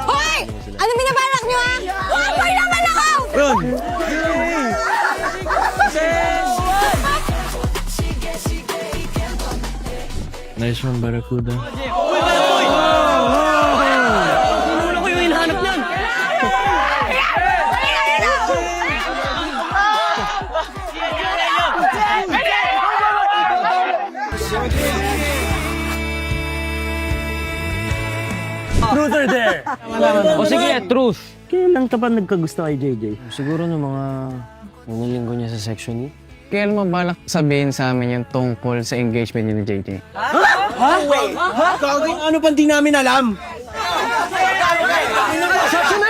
Hoy! Ano binabalak nyo, ha? Hoy naman ako! Nice one, Barracuda. Ano ko yung hinahanap niyan? Truth or dare? O sige, truth. Kailan ka ba nagkagusto kay JJ? Siguro ng mga unang linggo niya sa section E. Kailan mo balak sabihin sa amin yung tungkol sa engagement ni JJ? Gagawin ano pang di namin alam? Section na